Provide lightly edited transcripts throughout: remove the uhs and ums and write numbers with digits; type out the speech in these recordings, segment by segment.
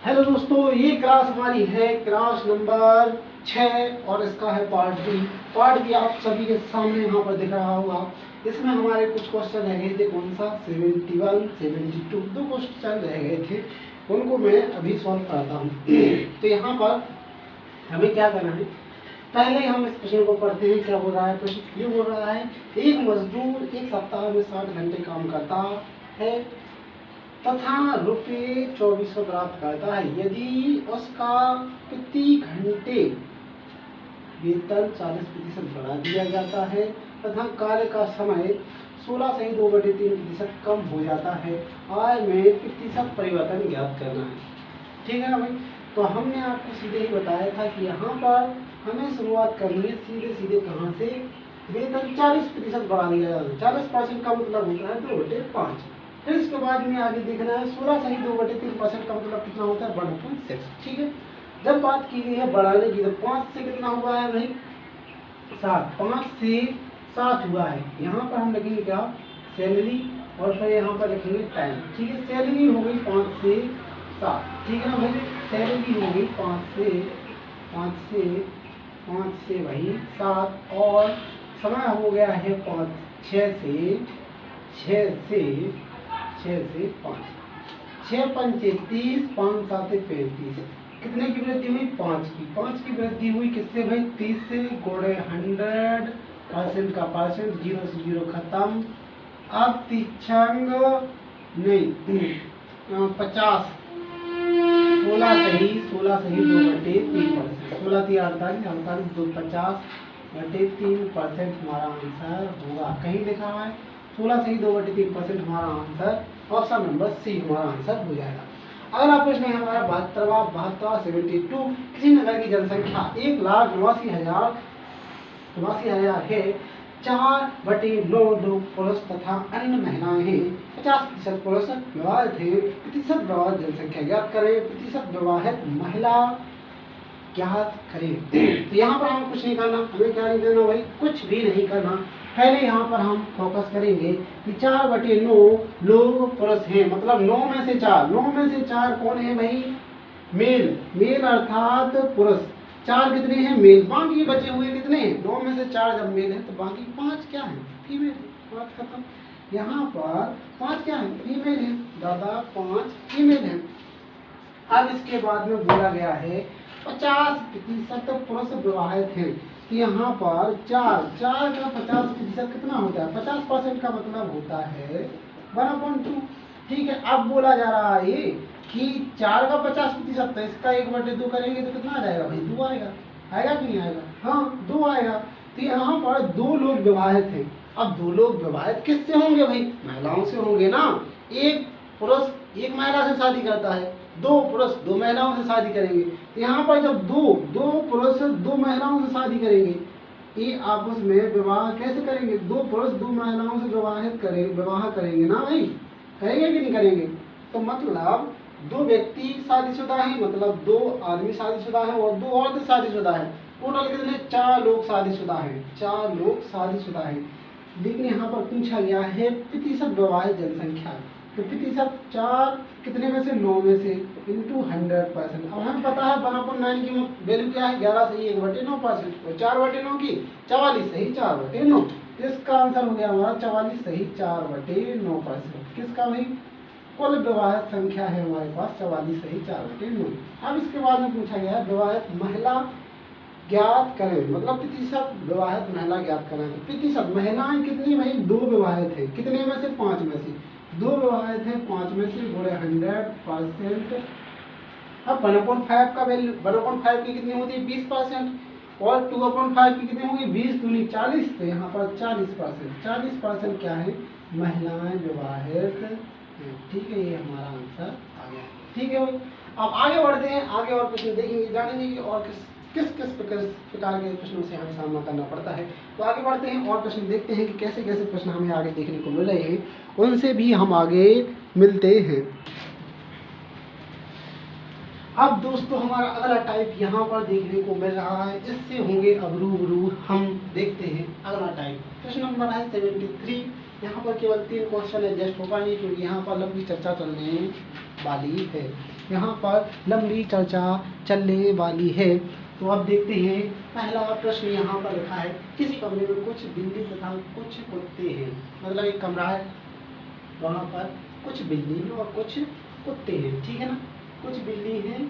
Hello दोस्तों, ये class हमारी है क्लास नंबर 6 और इसका है पार्ट बी आप सभी के सामने यहाँ पर दिख रहा होगा। इसमें हमारे कुछ क्वेश्चन रह गए थे। कौन सा 71 72 दो क्वेश्चन रह गए थे, उनको मैं अभी सॉल्व कराता हूँ। तो यहाँ पर हमें क्या करना है, पहले हम इस प्रश्न को पढ़ते हैं। क्या बोल रहा है प्रश्न? ये बोल रहा है एक मजदूर एक सप्ताह में 60 घंटे काम करता है तथा रुपये 2400 प्राप्त करता है। यदि उसका प्रति घंटे वेतन 40% बढ़ा दिया जाता है तथा कार्य का समय 16 से 2/3% कम हो जाता है, आय में प्रतिशत परिवर्तन ज्ञात करना है। ठीक है ना भाई? तो हमने आपको सीधे ही बताया था कि यहाँ पर हमें शुरुआत करनी है सीधे कहाँ से, वेतन 40% बढ़ा दिया जाता है। 40% का मतलब होता है 2/5। फिर इसके बाद में आगे देखना है 16 से 2/3% का मतलब कितना होता है 1/6। ठीक है, जब बात की गई है बढ़ाने की तो 5 से कितना हुआ है भाई 7, 5 से 7 हुआ है। यहाँ पर हम लिखेंगे क्या, सैलरी, और फिर यहाँ पर लिखेंगे टाइम। ठीक है, सैलरी हो गई 5 से 7। ठीक है ना भाई, सैलरी हो गई 5 से वही 7, और समय हो गया है 6 से 5। 6 पंचे 30, 5 7 35। कितने की वृद्धि हुई? 5 की। 5 की वृद्धि हुई किससे भाई? 30 से। गुणे 100% का परसेंट, 0 से 0 खत्म। अब तीक्षांग नहीं 50, 16 सही 2/3%। 16 थी 48, 48 2 50/3% हमारा आंसर होगा। कहीं लिखा है 16 से 2/3% हमारा आंसर, ऑप्शन नंबर सी हमारा आंसर हो जाएगा। अगला प्रश्न है हमारा 72 72। किसी नगर की जनसंख्या 1,89,000 है। 4/9 लोग पुरुष तथा अन्य महिलाएं हैं। 50% पुरुष विवाहित है। प्रतिशत विवाहित जनसंख्या ज्ञात करें। प्रतिशत विवाहित महिला ज्ञात करें। तो यहाँ पर हमें कुछ नहीं करना, हमें क्या नहीं करना भाई, कुछ भी नहीं करना। पहले यहाँ पर हम फोकस करेंगे कि 4/9 लोग पुरुष हैं, मतलब 9 में से 4 कौन है भाई? मेल अर्थात पुरुष। 4 कितने हैं? मेल। बाकी बचे हुए कितने हैं? 9 में से 4 जब मेल है तो बाकी 5 क्या है? फीमेल। बात खत्म। यहाँ पर 5 क्या है? फीमेल है दादा, 5 फीमेल है। अब इसके बाद में बोला गया है 50% पुरुष विवाहित हैं। तो यहाँ पर 4 का 50% कितना होता है? 50% का मतलब होता है 1/2। ठीक है, अब बोला जा रहा है कि 4 का 50%, तो इसका 1/2 करेंगे तो कितना आ जाएगा भाई? 2 आएगा कि नहीं आएगा? हाँ, 2 आएगा। तो यहाँ पर 2 लोग विवाहित हैं। अब 2 लोग विवाहित किससे होंगे भाई? महिलाओं से होंगे ना। एक पुरुष एक महिला से शादी करता है, 2 पुरुष 2 महिलाओं से शादी करेंगे। यहाँ पर जब दो पुरुष 2 महिलाओं से शादी करेंगे, ये आपस में विवाह कैसे करेंगे? 2 पुरुष 2 महिलाओं से विवाह करेंगे ना भाई, करेंगे कि नहीं करेंगे? तो मतलब 2 व्यक्ति शादीशुदा हैं, मतलब 2 आदमी शादीशुदा हैं और 2 औरतें शादीशुदा हैं। टोटल कितने? 4 लोग शादीशुदा हैं। 4 लोग शादीशुदा हैं। लेकिन यहाँ पर पूछा गया है प्रतिशत विवाहित जनसंख्या। तो प्रतिशत 4 कितने में से? 9 में से, इंटू 100%। अब हमें पता है 1/9 की वैल्यू क्या है? 11 सही 1/9%। और 4/9 की 44 सही 4/9। इसका आंसर हो गया हमारा 44 सही 4/9%। किसका भाई? कुल विवाहित संख्या है हमारे पास 44 सही 4/9। अब इसके बाद में पूछा गया है विवाहित महिला ज्ञात करें, मतलब प्रतिशत विवाहित महिला ज्ञात करें। तो प्रतिशत महिलाएं कितनी भाई? 2 विवाहित है। कितने में से? 5 में से। 2 विवाहित है, 5 में से, गुणे 100%। अब 1/5 का वैल्यू, 1/5 की कितनी होती है? 20%। और 2/5 की कितनी होगी? 20 दूनी 40। तो यहाँ पर 40%। 40% क्या है? महिलाएं विवाहित हैं। ठीक है, ये हमारा आंसर आ गया। ठीक है भाई, अब आगे बढ़ते हैं, आगे और प्रश्न देखेंगे, जानेंगे कि और किस प्रकार के प्रश्नों से हमें सामना करना पड़ता है। तो आगे बढ़ते हैं और प्रश्न देखते हैं कि कैसे कैसे प्रश्न हमें आगे देखने को मिल रहे हैं, उनसे भी हम आगे मिलते हैं। अब दोस्तों हमारा अगला टाइप यहाँ पर देखने को मिल रहा है, इससे होंगे अब रूबरू। हम देखते हैं अगला टाइप। प्रश्न नंबर है 73। यहाँ पर केवल 3 क्वेश्चन एडजस्ट हो पाएंगे क्योंकि यहाँ पर लंबी चर्चा चलने वाली है। यहाँ पर लंबी चर्चा चलने वाली है। तो अब देखते हैं पहला प्रश्न यहाँ पर लिखा है, किसी कमरे में कुछ बिल्ली तथा कुछ कुत्ते हैं। मतलब एक कमरा है, वहाँ पर कुछ बिल्ली और कुछ कुत्ते हैं, ठीक है ना। कुछ बिल्ली हैं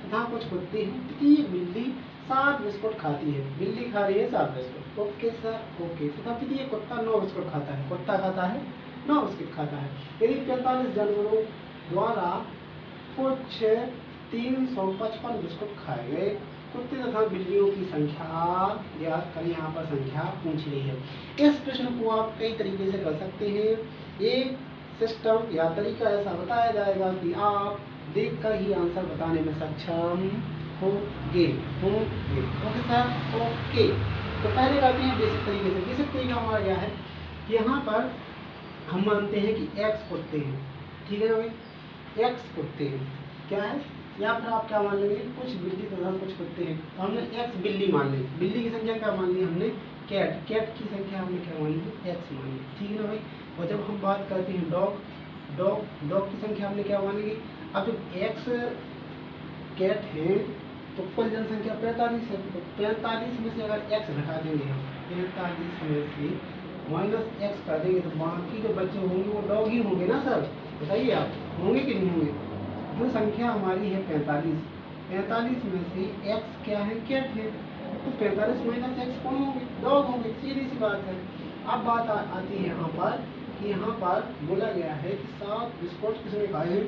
तथा कुछ कुत्ते हैं। प्रत्येक बिल्ली 7 बिस्कुट खाती है। बिल्ली खा रही है 7 बिस्कुट। Okay sir, okay. तथा प्रत्येक कुत्ता 9 बिस्कुट खाता है। कुत्ता खाता है 9 बिस्कुट खाता है। यदि 45 जानवरों द्वारा कुछ 355 बिस्कुट खाए गए, कुत्ते तथा बिल्लियों की संख्या ज्ञात करें। यहाँ पर संख्या पूछ रही है। इस प्रश्न को आप कई तरीके से कर सकते हैं। एक सिस्टम या तरीका ऐसा बताया जाएगा कि आप देखकर ही आंसर बताने में सक्षम होंगे। Okay sir, okay. तो पहले करते हैं बेसिक तरीके से। बेसिक तरीका हमारा क्या है कि यहाँ पर हम मानते हैं कि x कुत्ते हैं, ठीक है ना भाई। x कुत्ते हैं क्या है, या फिर आप क्या मान लेंगे, कुछ बिल्ली तथा कुछ कुत्ते हैं। तो हमने x बिल्ली मान ली। बिल्ली की संख्या क्या मान ली हमने, कैट की संख्या हमने क्या मान ली, x मान ली, ठीक है ना भाई। और जब हम बात करते हैं डॉग की संख्या हमने क्या मानेंगे। अब जब x कैट है तो कुल जनसंख्या 45 है। तो 45 में से अगर x घटा देंगे हम, 45 में से -x कर देंगे तो बाकी जो बच्चे होंगे वो डॉग ही होंगे ना सर। बताइए आप, होंगे कि नहीं होंगे। जो संख्या हमारी है 45 में से x क्या है, कैट है। तो 45 - x कौन होंगे, डॉग होंगे। सीधी सी बात है। अब बात आती है यहाँ पर कि यहाँ पर बोला गया है कि 7 बिस्कुट किसने खाए,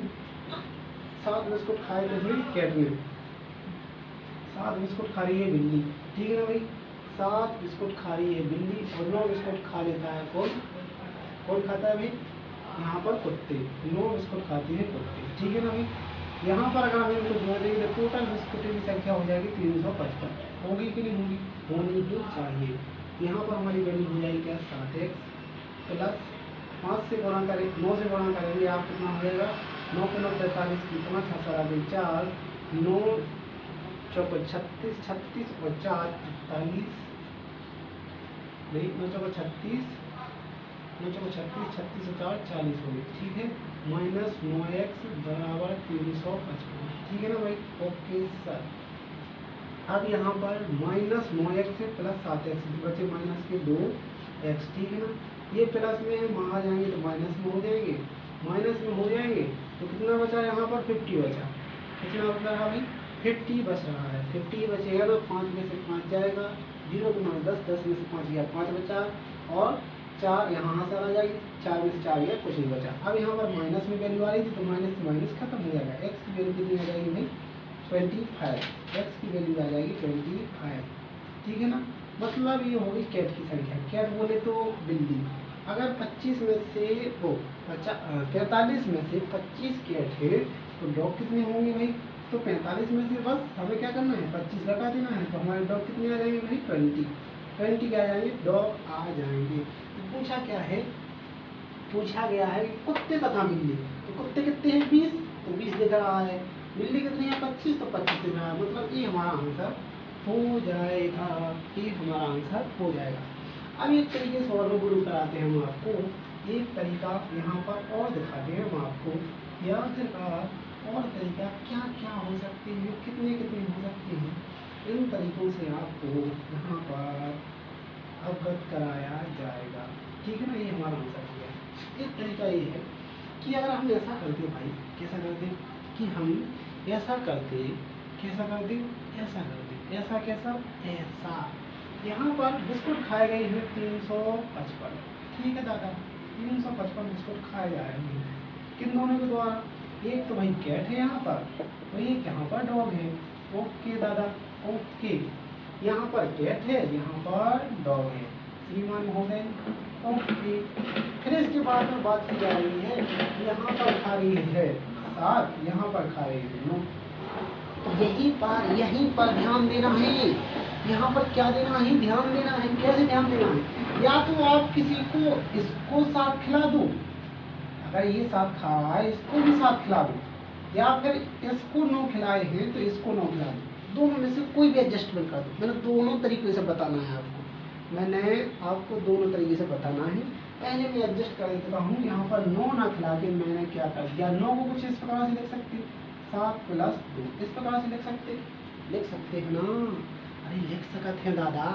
7 बिस्कुट खाए किसने, कैट ने। 7 बिस्कुट खा रही है बिल्ली, ठीक है ना भाई। 7 बिस्कुट खा रही है बिल्ली और 9 बिस्कुट खा लेता है कौन खाता है भाई, यहाँ पर कुत्ते। 9 बिस्कुट खाती है कुत्ते, ठीक है ना भाई। यहाँ पर अगर हम इनको जोड़ देंगे तो टोटल बिस्कुटों की संख्या हो जाएगी 355। होगी कि नहीं होगी, होनी ही चाहिए। यहाँ पर हमारी वैल्यू हो जाएगी क्या, 7x प्लस 5 से गुणा करें, 9 से गुणा करेंगे आप कितना हो जाएगा, 9 के 9 45 की 5 7 4 9 चौक 36 36 और 4 48 नहीं 9 चौक 36 9 चौक 36 36 और 4 40 हो गई, ठीक है। -9x बराबर 355, ठीक है ना भाई। Okay sir. अब यहाँ पर -9x से प्लस 7x बचे माइनस के 2x, ठीक है ना। ये प्लस में हम आ जाएंगे तो माइनस में हो जाएंगे, तो कितना बचा यहाँ पर 50 बचा। कितना बच रहा भाई, 50 बच रहा है। 50 बचेगा ना, 5 में से 5 जाएगा, 0 को 10 10 में से 5 गया, 5 बचा और 4 यहाँ से आ जाएगी, 4 में से 4 गया, कुछ नहीं बचा। अब यहाँ पर माइनस में वैल्यू आ रही थी तो माइनस से माइनस खत्म हो जाएगा। x की वैल्यू कितनी आ जाएगी भाई, 25। x की वैल्यू आ जाएगी 25, ठीक है ना। मतलब ये होगी कैट की संख्या। कैट बोले तो बिल्ली। अगर 25 में से 45 में से 25 कैट है तो डॉग कितने होंगे भाई, तो 45 में से बस हमें क्या करना है, 25 घटा देना है। तो हमारे डॉग कितने आ जाएंगे भाई, 20 क्या आ जाएंगे, डॉग आ जाएंगे। तो पूछा क्या है, पूछा गया है कुत्ते तथा बिल्ली। तो कुत्ते कितने हैं, 20, तो 20 दिख रहा है। बिल्ली कितनी है, 25, तो 25 दिख रहा है। मतलब ये हमारा आंसर हो जाएगा, ये हमारा आंसर हो जाएगा। अब एक तरीके से और गुरु कराते हैं हम आपको, एक तरीका यहाँ पर और दिखाते हैं हम आपको, या फिर और तरीका क्या क्या हो सकते हैं, कितने कितने हो सकते हैं। इन तरीकों से आपको यहाँ पर अवगत कराया जाएगा, ठीक है ना। ये हमारा आंसर हो गया। एक तरीका ये है कि अगर हम ऐसा करते भाई, कैसा करते कि हम ऐसा करते, कैसा करते, ऐसा करते, ऐसा कैसा, ऐसा। यहाँ पर बिस्कुट खाए गए हैं 355, ठीक है दादा। 355 बिस्कुट खाए जा रहे हैं किन दोनों के द्वारा, एक तो भाई कैट है यहाँ पर, तो एक यहाँ पर डॉग है। ओके दादा, ओके। यहाँ पर कैट है, यहाँ पर डॉग है, श्रीमान महोदय। ओके। फिर इसके बाद में बात की जा रही है, यहाँ पर खा रही है 7, यहाँ पर खा रही है 9। यहीं पर ध्यान देना है। यहाँ पर क्या देना है, ध्यान देना है। कैसे ध्यान देना है, या तो आप किसी को इसको 7 खिला दो, अगर ये 7 खा रहा है इसको भी 7 खिला दो, या फिर इसको 9 खिलाए हैं तो इसको 9 खिला दो। दोनों में से कोई भी एडजस्टमेंट कर दो। मैंने दोनों तरीके से बताना है आपको, मैंने आपको दोनों तरीके से बताना है। पहले मैं एडजस्ट कर देता हूँ, यहाँ पर 9 ना खिला के मैंने क्या कर दिया, 9 को कुछ इस प्रकार से लिख सकते, 7 + 2 इस प्रकार से लिख सकते हैं ना। अरे लिख सकते हैं दादा,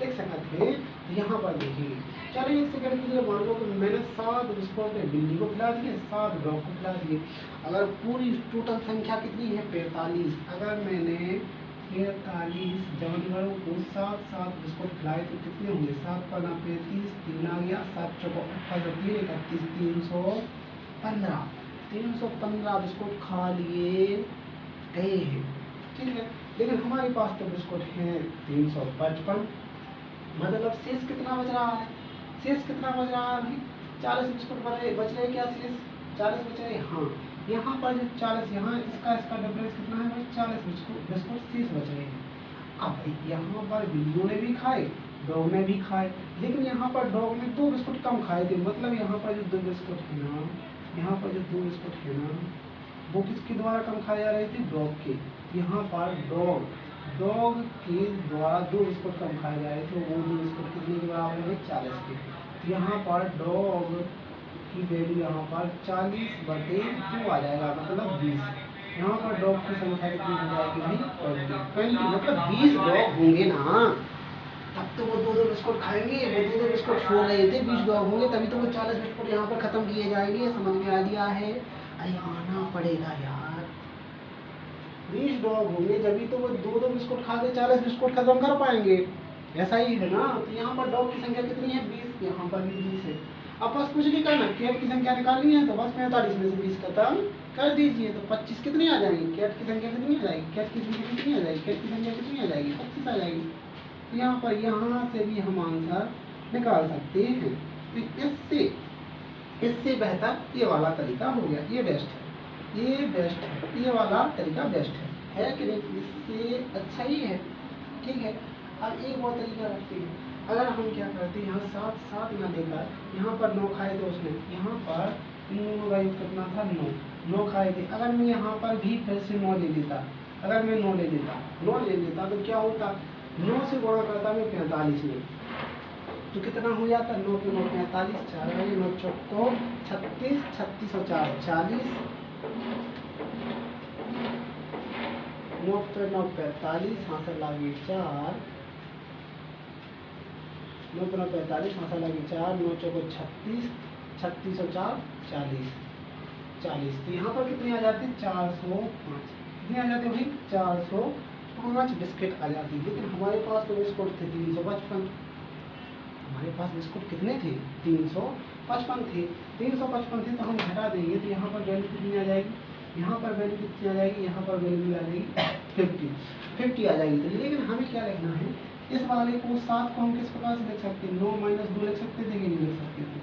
लिख सकते हैं। तो यहाँ पर देखिए, चलिए 1 सेकंड के लिए मान लो कि मैंने 7 बिस्कुट बिल्ली को खिला दिए, 7 डॉग को खिला दिए। अगर पूरी टोटल संख्या कितनी है 45, अगर मैंने 45 जानवरों को 7 बिस्कुट खिलाए तो कितने होंगे, 7 × 35, 3 आ गया, 7 × 3 = 31, 315 315 बिस्कुट खा लिए गए हैं, ठीक है। लेकिन हमारे पास तो बिस्कुट हैं 355, मतलब शेष कितना बच रहा है, शेष कितना बच रहा है अभी, 40 बिस्कुट बच रहे क्या, शेष 40 बच रहे। हाँ, यहाँ पर जो 40, यहाँ इसका डिफरेंस कितना है भाई, 40 बिस्कुट शेष बच रहे हैं। अब यहाँ पर बिल्लियों ने भी खाए, डॉग ने भी खाए, लेकिन यहाँ पर डॉग ने 2 बिस्कुट कम खाए थे, मतलब यहाँ पर जो 2 बिस्कुट है ना, यहाँ पर जो 2 बिस्कुट है ना, वो किसके द्वारा कम खाए जा रहे थे, डॉग के। यहाँ पर डॉग के द्वारा 2 बिस्कुट कम खाए जा रहे थे, वो 2 बिस्कुट कितने के बराबर है, 40 के। तो यहाँ पर डॉग की वैल्यू यहाँ पर 40/2 आ जाएगा, मतलब 20। यहाँ पर डॉग की संख्या कितनी हो जाएगी भाई, 20, मतलब 20 डॉग होंगे ना, तब तो वो 2 बिस्कुट खाएंगे, वो 2 बिस्कुट छोड़ रहे थे, 20 डॉग होंगे तभी तो वो 40 बिस्कुट यहाँ पर खत्म किए जाएंगे, समझ में आ गया है। अरे आना पड़ेगा यार, 20 डॉग होंगे जब तो वो 2 बिस्कुट खा के 40 बिस्कुट खत्म कर पाएंगे, ऐसा ही है ना। तो यहाँ पर डॉग की संख्या कितनी है, 20, यहाँ पर भी 20 है। अब बस कुछ नहीं करना, कैट की संख्या निकालनी है तो बस 45 में से 20 खत्म कर दीजिए, तो 25 कितनी आ जाएगी, कैट की संख्या कितनी आ जाएगी, कैट की संख्या कितनी आ जाएगी, कैट की संख्या कितनी आ जाएगी, 25 आ जाएगी। तो यहाँ पर यहाँ से भी हम आंसर निकाल सकते हैं। तो इससे बेहतर ये वाला तरीका हो गया, ये बेस्ट है, ये बेस्ट है, ये वाला तरीका बेस्ट है कि नहीं, इससे अच्छा ही है, ठीक है। अब एक और तरीका रखते हैं, अगर हम क्या करते हैं, यहाँ 7 ना देकर यहाँ पर 9 खाए थे उसने, यहाँ पर कितना था, 9 खाए थे। अगर मैं यहाँ पर भी फिर से 9 ले लेता, अगर मैं 9 ले लेता तो क्या होता, 9 से गुणा करता मैं 45 में, तो कितना हो जाता, 9 के 9 45, 4 9 चौको 36, 36 और 4 40, 9 पे 9 45, हासिल लागे 4, 9 पे 9 45, हासिल लागे 4, 9 चौको 36, 36 और 4 40, 40। तो यहाँ पर कितनी आ जाती, 405, कितनी आ जाती भाई, 405 बिस्किट आ जाती। लेकिन हमारे पास तो बिस्कुट थे 355, हमारे पास बिस्कुट कितने थे, 355 थे, 355 थे, तो हम घटा देंगे तो यहाँ पर वैल्यू कितनी आ जाएगी, यहाँ पर वैल्यू कितनी आ जाएगी, यहाँ पर वैल्यू आ जाएगी 50 आ जाएगी। तो लेकिन हमें क्या लिखना है, इस वाले को 7 को हम किस प्रकार से लिख सकते हैं, 9 - 2 लिख सकते थे कि नहीं लिख सकते थे।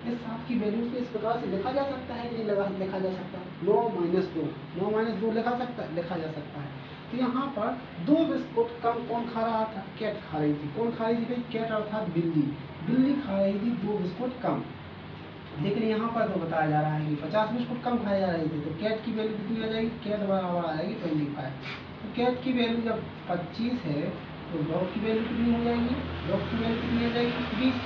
इस 7 की वैल्यू को इस प्रकार से लिखा जा सकता है कि नहीं लिखा जा सकता, 9 - 2 लिखा जा सकता है। तो यहाँ पर 2 बिस्कुट कम कौन खा रहा था, कैट खा रही थी। कौन खा रही थी भाई, कैट अर्थात बिल्ली खा रही थी 2 बिस्कुट कम। लेकिन यहाँ पर तो बताया जा रहा है कि 50 बिस्कुट कम खाए जा रहे थे, तो कैट की वैल्यू कितनी आ जाएगी, कैट बराबर आ जाएगी 25। तो कैट की वैल्यू जब 25 है तो डॉग की वैल्यू कितनी हो जाएगी, डॉग की वैल्यू कितनी आ जाएगी 20।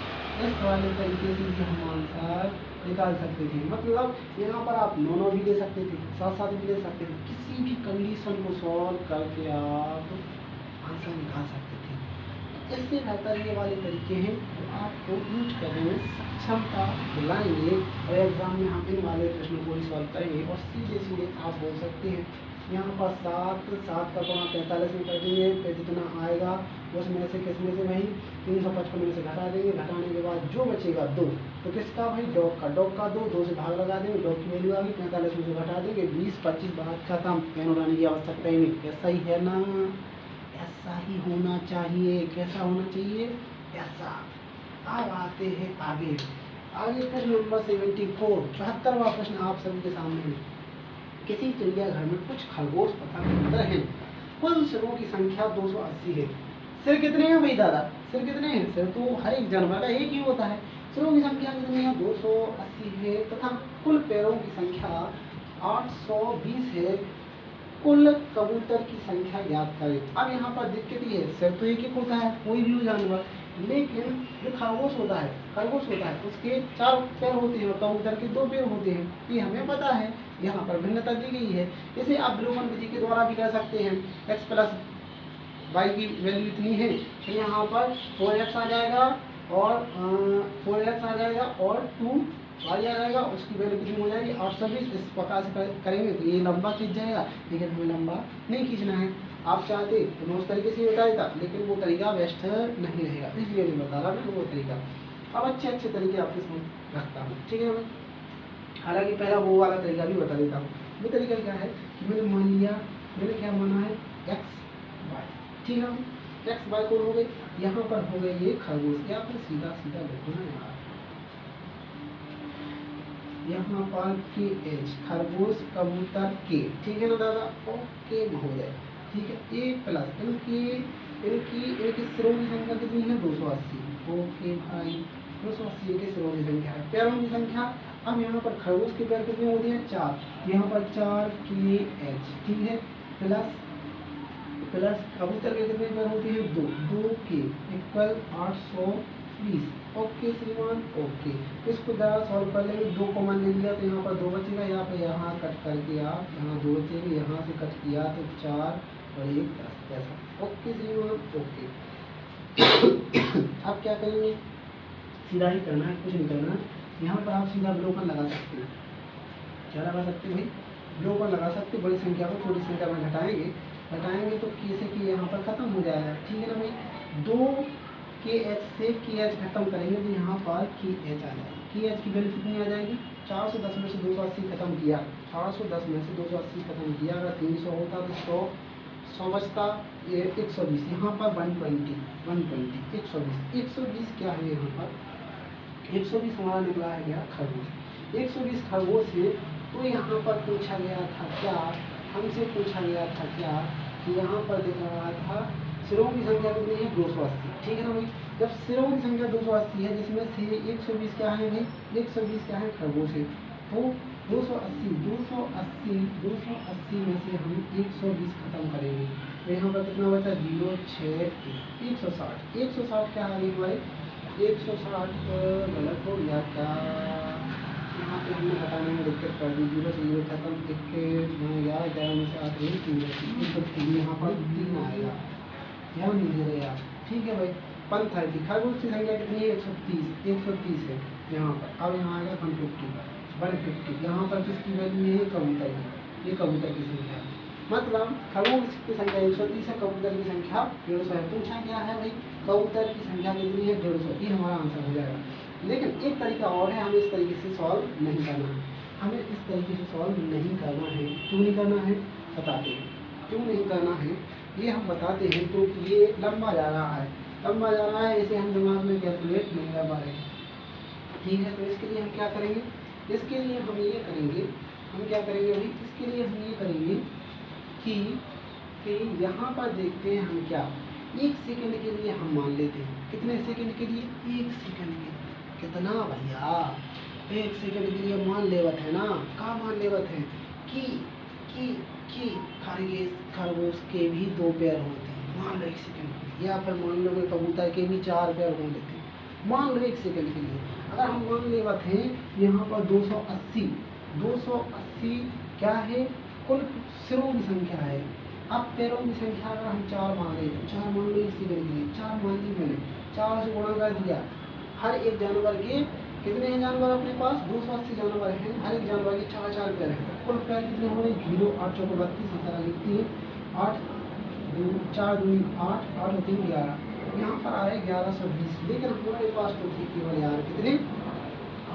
इस वाले तरीके से भी हम आंसर निकाल सकते थे, मतलब यहाँ पर आप 9 भी ले सकते थे, 7 भी ले सकते थे, किसी भी कंडीशन को सॉल्व करके आप आंसर निकाल सकते थे। इससे बेहतर ये वाले तरीके हैं जो आपको यूज करने में सक्षमता दिलाएंगे, और एग्जाम में हम इन वाले प्रश्नों को ही सॉल्व करेंगे। और सीधे आप बोल सकते हैं यहाँ पर 7 का गुणा 45 में कर देंगे, फिर जितना आएगा उसमें से किसमें से वही 355 में से घटा देंगे, घटाने के बाद जो बचेगा 2, तो किसका भाई, डॉग का 2 से भाग लगा देंगे, डॉग की वैल्यू आ गई 45 में से घटा देंगे 20, 25 बात खत्म, पेन उड़ाने की आवश्यकता ही नहीं। ऐसा ही है ना, ऐसा ही होना चाहिए। कैसा होना चाहिए, ऐसा। अब आते हैं आगे प्रश्न नंबर 74, 74वां प्रश्न आप सभी के सामने है। किसी चिड़ियाघर में कुछ खरगोश तथा बंदर हैं, कुल सिरों की संख्या 280 है। सिर कितने हैं भाई दादा, सिर कितने हैं, सिर तो हर एक जानवर का एक ही होता है। सिरों की संख्या कितनी है, 280 है, तथा कुल पैरों की संख्या 820 है। कुल कबूतर की संख्या ज्ञात करें। अब यहाँ पर दिक्कत ये है, सिर तो एक होता है, कोई भी जानवर, लेकिन जो खरगोश होता है उसके 4 पैर होते हैं और कबूतर के 2 पैर होते हैं, ये हमें पता है। यहाँ पर भिन्नता दी गई है। इसे आप विलोपन विधि के द्वारा भी कर सकते हैं। x प्लस वाई की वैल्यू इतनी है तो यहाँ पर 4x आ जाएगा और 4x आ जाएगा और 2 y आ जाएगा, उसकी वैल्यू कितनी हो जाएगी 820। इस प्रकार से करेंगे तो ये लंबा खींच जाएगा, लेकिन हमें लंबा नहीं खींचना है। आप चाहते तो मैं उस तरीके से बता देता, लेकिन वो तरीका बेस्ट नहीं रहेगा, इसलिए मैं बता रहा हूँ वो तरीका। अब अच्छे तरीके आपके सामने रखता हूँ, ठीक है। मैं हालांकि पहला वो वाला तरीका भी बता देता हूँ। वो तरीका क्या है कि मैंने मान लिया, मैंने क्या माना है एक्स वाई, ठीक है। एक्स वाई कौन हो गई, यहाँ पर हो गए ये खरगोश, या फिर सीधा देखो ना यार, यहाँ पर के एच खरगोश कबूतर के, ठीक है ना दादा, ओके महोदय, ठीक है। ए प्लस इनकी सिरों की संख्या कितनी है 280, ओके भाई 280 इनके सिरों की संख्या है। पैरों की संख्या, अब यहाँ पर खरगोश के पैर कितने होते हैं 4, यहाँ पर 4 के एच, ठीक है, प्लस कबूतर के कितने पैर होते हैं 2 के इक्वल 820, ओके श्रीमान, ओके। इसको जरा सॉल्व कर लेंगे, 2 कॉमन ले लिया तो यहाँ पर 2 बचेगा, यहाँ कट करके आप यहाँ 2 बचेंगे, यहाँ से कट किया तो 4 और 1 10 ऐसा, ओके श्रीमान, ओके। अब क्या करेंगे, सीधा ही करना है, कुछ नहीं करना है। यहाँ पर आप सीधा विलोपन लगा सकते हैं। क्या लगा सकते हैं भाई, विलोपन लगा सकते, बड़ी संख्या को छोटी संख्या में घटाएंगे तो कैसे कि यहाँ पर खत्म हो जाएगा, ठीक है ना भाई। 2 के एच से के एच खत्म करेंगे तो यहाँ पर के एच आ जाएगी। के एच की वैल्यू कितनी आ जाएगी, 410 में से 280 खत्म किया, 410 में से 280 खत्म किया, अगर 300 होता तो 100 बचता, ये 120, यहाँ पर 120 120 क्या है यहाँ पर 120 हमारा निकला है क्या खरगोश, 120 खरगोश है। तो यहाँ पर पूछा गया था क्या, हमसे पूछा गया था क्या कि यहाँ पर दिख रहा था सिरों की संख्या कितनी है 280, ठीक है ना भाई। जब सिरों की संख्या 280 है जिसमें से 120 क्या है भाई, 120 क्या है खरगोश है, तो 280 में से हम 120 खत्म करेंगे तो यहाँ पर कितना बचा 0 6 160 क्या आ गई हमारे 160 गलत हो गया क्या, यहाँ पे हमने बताने में दिक्कत कर दी, 0 से 0 खत्म, 11 में से 8 3 यहाँ पर 3 आएगा, ध्यान दीजिएगा यार, ठीक है भाई। 130 खरगोश की संख्या कितनी है 130 है यहाँ पर। अब यहाँ आएगा 150, यहाँ पर किसकी वैल्यू है कबूतर की, ये कबूतर की संख्या है, मतलब खरगोश की संख्या 130 है, कबूतर की संख्या 150 है। पूछा क्या है भाई कबूतर की संख्या कितनी है 150, ये हमारा आंसर हो जाएगा। लेकिन एक तरीका और है, हमें इस तरीके से सॉल्व नहीं करना है, हमें इस तरीके से सॉल्व नहीं करना है। क्यों नहीं करना है बताते हैं, क्यों नहीं करना है ये हम बताते हैं। तो ये लंबा जा रहा है, इसे हम दिमाग में कैलकुलेट नहीं कर पा रहे, ठीक है। तो इसके लिए हम क्या करेंगे, इसके लिए हम ये करेंगे, हम क्या करेंगे भाई, इसके लिए हम ये करेंगे कि यहाँ पर देखते हैं हम क्या 1 सेकंड के लिए हम मान लेते हैं, कितने सेकंड के लिए 1 सेकंड के लिए, कितना भैया 1 सेकंड के लिए मान लेवत है ना, कहाँ मान लेवत है कि खरगोश के भी 2 पैर होते हैं, मान लो 1 सेकंड के लिए, या फिर मान लो कि कबूतर के भी 4 पैर होते हैं, मान लो 1 सेकंड के लिए। अगर हम मान लेवत हैं यहाँ पर 280 क्या है कुल सिरों की संख्या है। अब पैरों की संख्या अगर हम 4 मान लें तो 4 मान लो 1 सेकंड के लिए, 4 मान ली मैंने, 4 से गुणा कर दिया। हर एक जानवर के कितने हैं जानवर अपने पास 280 जानवर हैं, हर एक जानवर के 4 पैर हैं, कुल पैर कितने हो गए 0 8 चौको 32 इस तरह लिखती है 8 4 2 8 8 3 11, यहाँ पर आए 1120। लेकिन हमारे पास तो थे केवल यार कितने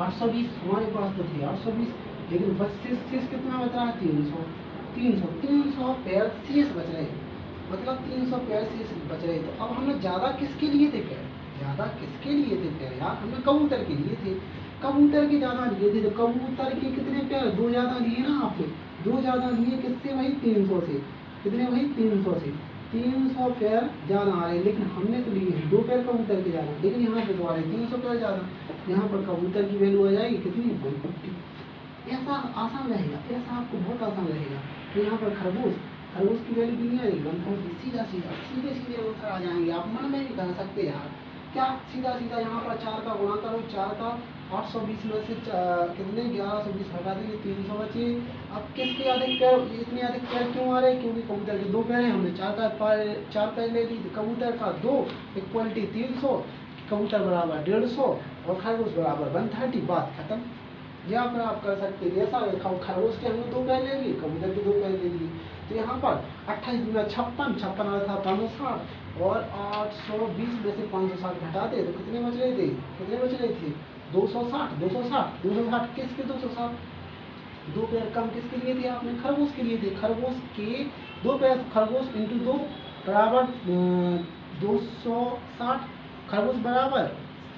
820, हमारे पास तो थे 820, लेकिन बस शेष कितना बच रहा है 300 पैर शेष बच रहे, मतलब 300 पैर शेष बच रहे। तो अब हमें ज़्यादा किसके लिए थे पैर, ज़्यादा किसके लिए थे पैर यार, हमने कबूतर के लिए थे, कबूतर के ज़्यादा लिए थे। तो कबूतर के कितने पैर 2 ज़्यादा लिए ना आपने, 2 ज़्यादा लिए किससे भाई 300 से, कितने भाई 300 से, 300 पैर ज़्यादा आ रहे, लेकिन हमने तो लिए हैं 2 पैर कबूतर के ज़्यादा, लेकिन यहाँ पे तो आ रहे 300 पैर ज़्यादा। यहाँ पर कबूतर की वैल्यू आ जाएगी कितनी 150। ऐसा आसान रहेगा, ऐसा आपको बहुत आसान रहेगा। तो यहाँ पर खरगोश की वैल्यू कितनी आएगी 130, सीधे आंसर आ जाएंगे, आप मन में भी कर सकते यार, क्या सीधा सीधा यहाँ पर 4 का गुणा करो, 4 का 820 में से कितने 1120 हटा देंगे, 300 बचे। अब किसके अधिक पैर, इतने अधिक पैर क्यों आ रहे हैं? क्योंकि कबूतर के 2 पैर हैं, हमने 4 पैर ले ली। कबूतर का 2 इक्वलिटी 300, कबूतर बराबर 150 और खरगोश बराबर 130, बात खत्म। या फिर आप कर सकते हैं ऐसा, खरगोश के हमने 2 पैर ले लिए, कबूतर के 2 पैर ले लिए, तो यहाँ पर 28 दूना 56, 56 आ था 560 और 820 में से 560 घटा दे तो कितने बच रहे थे? कितने बच रहे थे? 260, 260, 260 किसके 260? 2 पैर कम किसके लिए थे आपने? खरगोश के लिए थे। खरगोश के 2 पैर, खरगोश इंटू 2 बराबर 260, खरगोश बराबर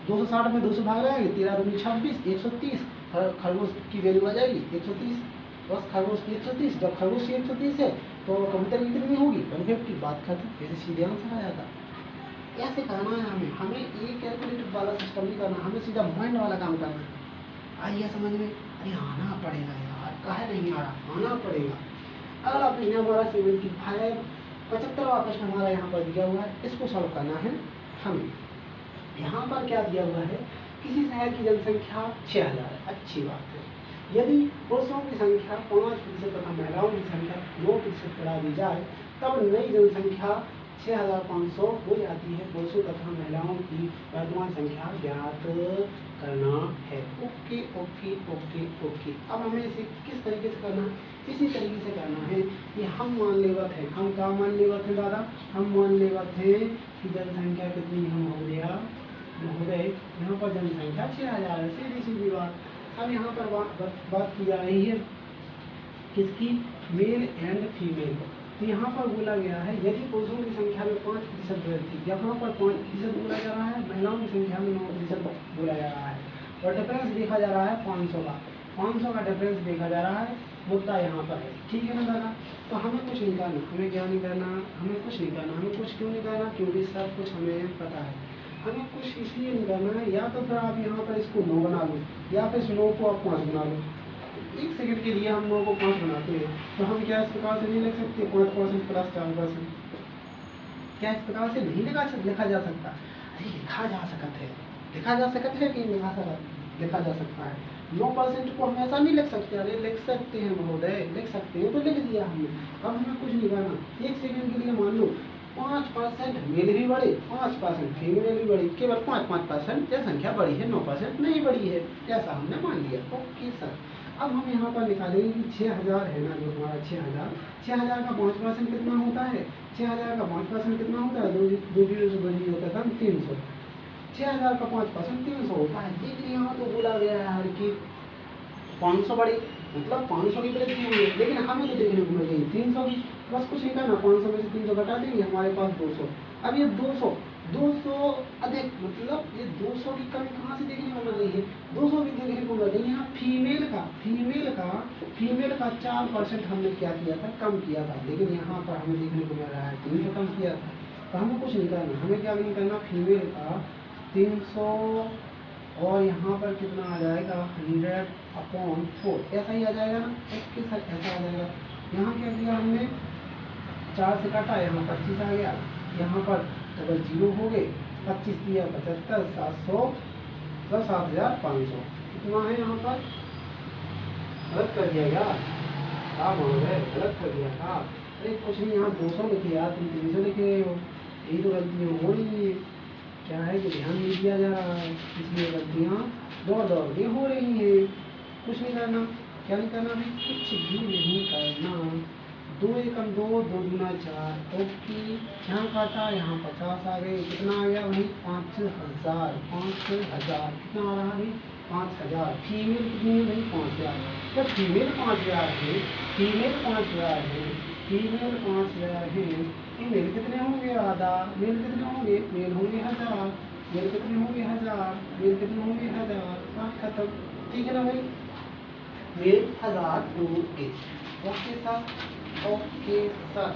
260 में 200 भाग जाएंगे, 13 दूनी 26, 130, खरगोश की वैल्यू आ जाएगी 130, बस खरगोश की 130। जब खरगोश की 130 है तो कबूतर की कितनी होगी? 150, बात खत्म। ऐसे सीधे आंसर आ जाता। ऐसे करना है हमें, हमें ये कैलकुलेटर वाला सिस्टम नहीं करना, हमें सीधा माइंड वाला काम करना है। आइए समझ में? अरे आना पड़ेगा यार, काहे नहीं आ रहा? आना पड़ेगा। अगला प्रश्न हमारा 75 75वां प्रश्न हमारा यहाँ पर दिया हुआ है, इसको सॉल्व करना है हमें। यहाँ पर क्या दिया हुआ है? किसी शहर की जनसंख्या 6000 है, अच्छी बात है। यदि पुरुषों की संख्या 5% तथा महिलाओं की संख्या 9% बढ़ा दी जाए तब नई जनसंख्या 6500 हो जाती है। पुरुषों तथा महिलाओं की वर्तमान संख्या ज्ञात करना है। Okay okay okay okay. अब हमें इसे किस तरीके से करना है? इसी तरीके से करना है कि हम मान लेवत है, हम क्या मान लेवत है दादा? हम मान लेवत है कि जनसंख्या कितनी हम हो गया महोदय, यहाँ पर जनसंख्या 6000 है, सीधी सीधी बात। अब यहाँ पर बात की जा रही है किसकी? Male and female. तो यहाँ पर बोला गया है यदि पुरुषों की संख्या में 5% वृद्धि, यहाँ पर 5% बोला जा रहा है, महिलाओं की संख्या में 9% बोला जा रहा है और डिफरेंस देखा जा रहा है 500 का, 500 का डिफरेंस देखा जा रहा है। मुद्दा यहाँ पर है, ठीक है ना दादा? तो हमें कुछ नहीं करना, हमें क्या नहीं करना? हमें कुछ नहीं करना। हमें कुछ क्यों नहीं करना? क्योंकि सब कुछ हमें पता है। हमें कुछ इसलिए नहीं करना है, या तो फिर आप यहाँ पर इसको 9 बना लो या फिर इस 9 को आप 5 बना लो। 1 सेकंड के लिए हम 9 को 5 बनाते हैं तो हम क्या इस प्रकार से नहीं लिख सकते 5% प्लस 4%? क्या इस प्रकार से नहीं लिखा जा सकता? अरे लिखा जा सकता है, लिखा जा सकता है कि लिखा जा सकता है। 9% को हम ऐसा नहीं लिख सकते। अरे लिख सकते हैं महोदय, लिख सकते हैं, तो लिख दिया हमने। अब हमें कुछ नहीं करना। 1 सेकंड के लिए मान लो 5% मेल भी बढ़े, 5% फीमेल भी बढ़ी, केवल 5% जनसंख्या बढ़ी है, 9% नहीं बढ़ी है, ऐसा हमने मान लिया। Okay sir. अब हम यहाँ पर निकालेंगे कि 6000 है ना, जो हमारा 6000 का 5% कितना होता है? 6000 का 5% कितना होता है? 2 जीरो से बनी होता था 300। 6000 का 5% 300 होता है। लेकिन यहाँ तो बोला गया है कि 500 बढ़ी, मतलब 500 की वृद्धि हुई है, लेकिन हमें तो देखने को मिल गई 300 की। बस कुछ नहीं करना, 500 में से 300 घटा देंगे, हमारे पास 200। अब ये 200 अधिक, मतलब ये 200 की कमी कहाँ से देखने को मिल रही है? 200 की देखने को मिल रही है यहाँ फीमेल का 4% हमने क्या किया था? कम किया था, लेकिन यहाँ पर हमें देखने को मिल रहा है 300 कम किया था। तो हमें कुछ नहीं करना, हमें क्या नहीं करना? फीमेल का 300 और यहाँ पर कितना आ जाएगा? 100/4, ऐसा ही आ जाएगा ना? ओके सर, ऐसा आ जाएगा। यहाँ क्या किया हमने? 4 से काटा, यहाँ 25 आ गया, यहाँ पर डबल जीरो हो गए, 25 दिया 75, 700 प्लस 7500 कितना है यहाँ पर? गलत कर दिया यार, आप हो गए, गलत कर दिया था। अरे कुछ नहीं, यहाँ 200 लिखे यार, तुम 300 लिखे हो, यही तो गलतियाँ हो रही है। क्या है कि ध्यान नहीं दिया जा रहा है, इसलिए गलतियाँ दौड़ के हो रही है। कुछ नहीं करना, क्या नहीं करना है? कुछ भी नहीं करना। 2 एकम 2, 2 दूना 4। ओके, यहाँ काटा, यहाँ 50 आ गए, कितना आ गया भाई? 5000। कितना आ रहा है? 5000। फीमेल कितनी है भाई? 5000। जब फीमेल 5000 है, फीमेल 5000 है, मेल कितने होंगे? आधा। मेल कितने होंगे? मेल होंगे 1000। मेल कितने होंगे? 1000। मेल कितने होंगे? 1000। बात खत्म, ठीक है ना भाई? मेल 1000 होंगे। ओके सर, ओके सर,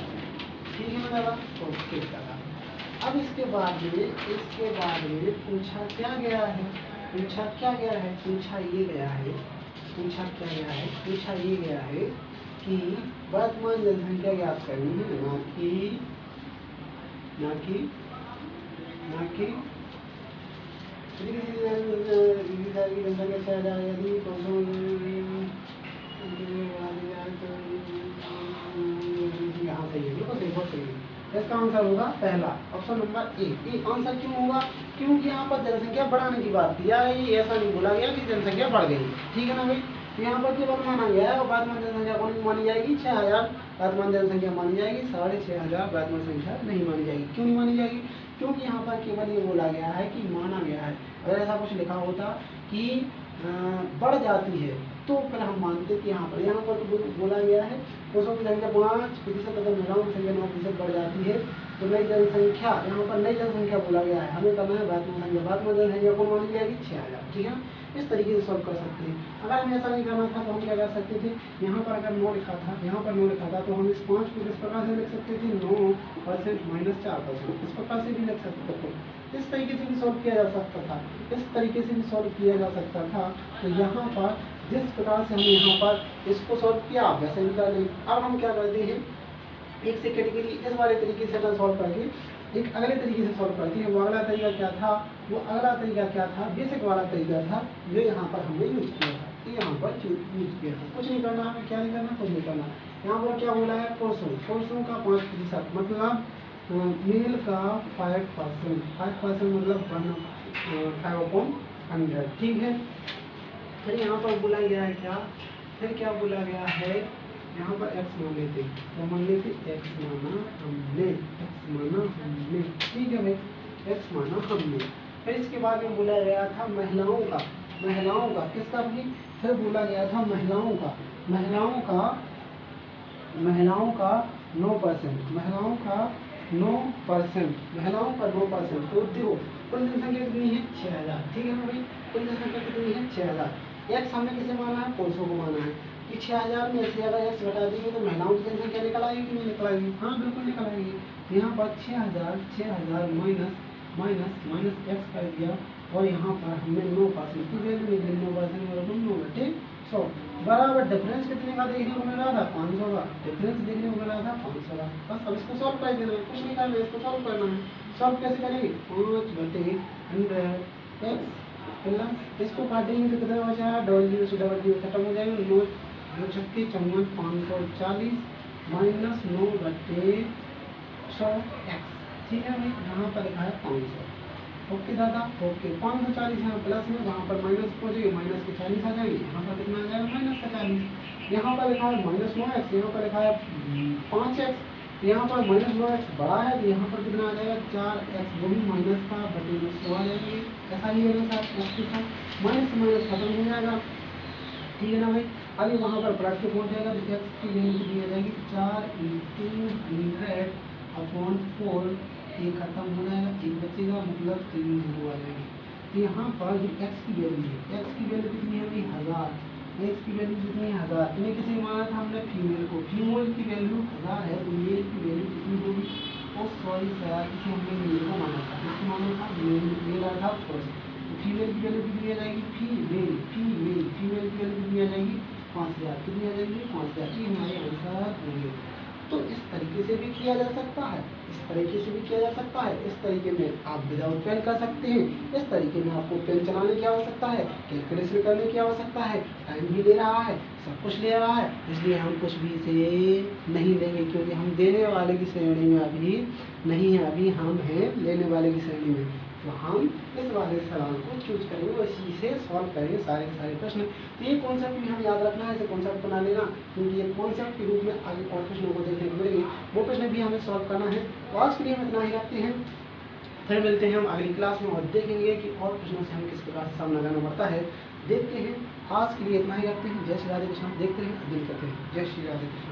ठीक है ना दादा? ओके दादा। अब इसके बाद में पूछा क्या गया है? पूछा ये गया है कि वर्तमान जनसंख्या ज्ञात करनी है, ना कि यदि किसी की जनसंख्या 6000 यदि यहाँ सही है, बिल्कुल सही, बहुत सही है। इसका आंसर होगा पहला ऑप्शन नंबर ए। ये आंसर क्यों होगा? क्योंकि यहाँ पर जनसंख्या बढ़ाने की बात थी, या ये ऐसा नहीं बोला गया कि जनसंख्या बढ़ गई, ठीक है ना भाई। यहाँ पर केवल माना गया है और वर्तमान जनसंख्या कौन मानी जाएगी? 6000 वर्तमान जनसंख्या मानी जाएगी, 6500 वर्तमान संख्या नहीं मानी जाएगी। क्यों नहीं मानी जाएगी? क्योंकि यहाँ पर केवल ये बोला गया है कि माना गया है। अगर ऐसा कुछ लिखा होता कि बढ़ जाती है तो फिर हम मानते कि यहाँ पर तो बोला गया है पुरुषों की संख्या 5% तथा महिलाओं की संख्या 9% बढ़ जाती है। तो नई जनसंख्या, यहाँ पर नई जनसंख्या बोला गया है, हमें करना है वर्तमान संख्या। वर्तमान जनसंख्या कौन मानी जाएगी? 6000, ठीक है। इस तरीके से सॉल्व कर सकते हैं। अगर हमें ऐसा नहीं करना था तो हम क्या कर सकते थे? यहाँ पर अगर 9 लिखा था, यहाँ पर 9 लिखा था तो हम इस 5 को इस प्रकार से लिख सकते थे 9% माइनस 4%, इस प्रकार से भी लिख सकते थे। इस तरीके से भी सॉल्व किया जा सकता था, इस तरीके से भी सॉल्व किया जा सकता था। तो यहाँ पर जिस प्रकार से हमने यहाँ पर इसको सॉल्व किया वैसे भी कर लें। अब हम क्या करते हैं, एक से कैटेगरी इस वाले तरीके से सॉल्व करके एक अगले तरीके से सॉल्व करते हैं। वो अगला तरीका क्या था? वो अगला तरीका क्या था? बेसिक वाला तरीका था जो यहाँ पर हमने यूज किया था, यहाँ पर यूज किया था। कुछ नहीं करना, हमें क्या नहीं करना, कुछ नहीं करना। यहाँ पर क्या बोला है? पुरुषों का 5%, मतलब मेल का 5% मतलब 5/100, ठीक है। फिर यहाँ पर बोला गया है क्या? फिर क्या बोला गया है? यहाँ पर x मान लेते, क्या मान लेते? x माना हमने, ठीक है भाई, x माना हमने। फिर इसके बाद में बोला गया था महिलाओं का किसका भी? फिर बोला गया था महिलाओं का 9%, तो देखो कुल जनसंख्या कितनी है? 6000, ठीक है ना भाई। कुल जनसंख्या कितनी है? 6000। x हमने किसे माना है? पुरुषों को माना है कि 6000 में से अगर x घटा देंगे तो महिलाओं की जनसंख्या निकल आएगी कि नहीं निकल आएगी? हाँ बिल्कुल निकल आएगी। यहाँ पर 6000 माइनस x कर दिया और यहाँ पर हमने 9% की वैल्यू निकली, 9% बराबर 9/100 बराबर डिफरेंस कितने का देखने को मिला था? 500 का डिफरेंस देखने को मिला था, 500 का। बस अब इसको सॉल्व कर देना है, कुछ नहीं करना है, इसको सॉल्व करना है। सॉल्व कैसे करेंगे? 5/100 x प्लस इसको काटेंगे तो कितना बचा है? डबल जीरो से डबल जीरो खत्म हो जाएगा। 9 2 छक्के 54, 540 माइनस 9/100 x, ठीक है भाई। यहाँ पर लिखा है 500, ओके दादा, ओके। 540 यहाँ प्लस में, वहाँ पर माइनस पहुँचेगी, माइनस के 40 आ जाएगी। यहाँ पर कितना आ जाएगा? माइनस का 40। यहाँ पर लिखा है -9x, यहाँ पर लिखा है 5x, यहाँ पर -9x बड़ा है तो यहाँ पर कितना आ जाएगा? 4x, वो भी माइनस का बटे में 100 आ जाएंगे। ऐसा ही है ना साथ, माइनस माइनस खत्म हो जाएगा, ठीक है ना भाई। अभी वहाँ पर प्लस के पहुँच जाएगा तो x की वैल्यू दी जाएगी 4 × 100/4, ये खत्म हो जाएगा, एक बचेगा, मतलब 3 0 आ जाएगी। तो यहाँ पर जो x की वैल्यू है, x की वैल्यू कितनी है? 1000। x की वैल्यू कितनी है? 1000। इन्हें किसे माना था हमने? फीमेल को। फीमेल की वैल्यू 1000 है तो मेल की वैल्यू कितनी होगी? और सॉरी सर, इसे हमने मेल को माना था, किसको माना था? मेल आया था फर्स्ट। तो फीमेल की वैल्यू कितनी आ जाएगी? फीमेल की वैल्यू कितनी आ जाएगी? 5000। कितनी आ जाएगी? 5000। ये हमारे आंसर होंगे। तो इस तरीके से भी किया जा सकता है, इस तरीके से भी किया जा सकता है। इस तरीके में आप विदाउट पेन कर सकते हैं, इस तरीके में आपको पेन चलाने की आवश्यकता है, कैलकुलेशन करने की आवश्यकता है, टाइम भी ले रहा है, सब कुछ ले रहा है, इसलिए हम कुछ भी इसे नहीं लेंगे, क्योंकि हम देने वाले की श्रेणी में अभी नहीं है, अभी हम हैं लेने वाले की श्रेणी में। तो हम इस वाले सवाल को चूज करेंगे और इसी से सॉल्व करेंगे सारे के सारे प्रश्न। तो ये कॉन्सेप्ट भी हम याद रखना है, इसे कॉन्सेप्ट बना लेना, क्योंकि ये कॉन्सेप्ट के रूप में आगे और प्रश्नों को देखने को मिलेंगे, वो प्रश्न भी हमें सॉल्व करना है। तो आज के लिए हम इतना ही रखते हैं, फिर मिलते हैं हम अगली क्लास में और देखेंगे कि और प्रश्नों से हमें किस प्रकार से सामना करना पड़ता है। देखते हैं, आज के लिए इतना ही रखते हैं। जय श्री राधे कृष्ण। देखते हैं, अध्ययन करते हैं। जय श्री राधे कृष्ण।